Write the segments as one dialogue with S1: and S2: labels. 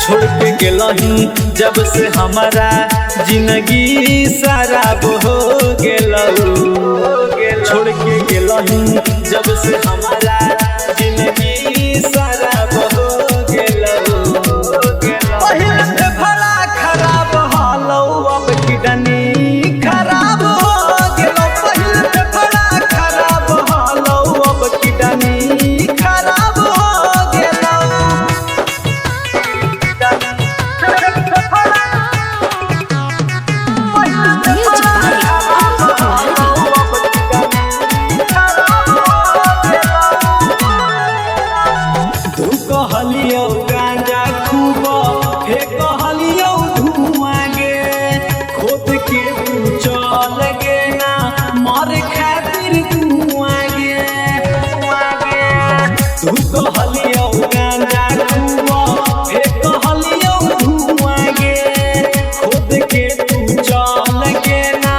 S1: छोड़ के गेलही जब से हमारा जिंदगी शराब हो गेलहू। छोड़ के गेलही जब से हमारा जिंदगी शराब हो गेलहू। पहिले से बड़ा खराब हालौ अब किडनी खराब हो गेलौ। पहिले से बड़ा खराब हालौ अब किडनी खराब हो गेलौ। कहलियो गांजा खूब कहलियो धुआं गे खोद के तू चल गे ना मर खातिर धुआं गे। तू कहलियो गांजा खूब कहलियो धुआं गे खोद के तू चल गे ना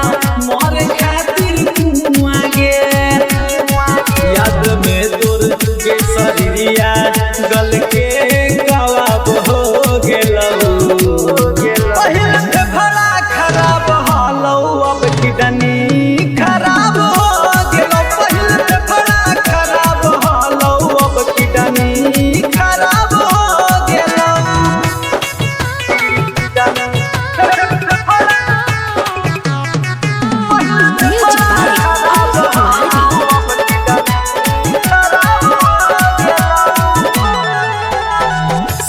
S1: मर खातिर धुआं गे। याद में तोर के शरीरिया गल के कबाब हो गेलहू। पहिले से बड़ा खराब हालौ अब किडनी खराब हो गेलौ। पहिले से बड़ा खराब हालौ अब किडनी खराब हो गेलौ।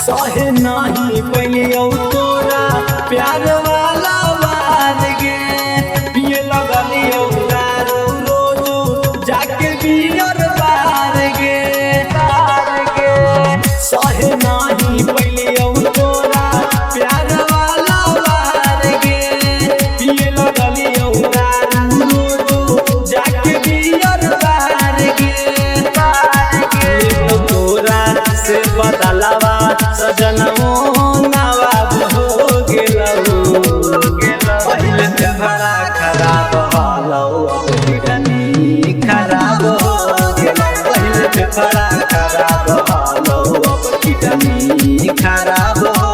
S1: सहे नहीं पैलियो तोरा प्यार वाला बार गे पिए लगलियो दारू रोज जाके बियर बार गे। सहे नहीं पैलियो तोरा प्यार वाला बार गे पिए लगलियो दारू रोज जाके बियर बार गे। तोरा से बदलावा सजनमो नवाब हो गेलहू। पहिले से बड़ा खराब हालौ अब किडनी खराब हो गेलौ। पहिले से बड़ा खराब हालौ अब किडनी खराब हो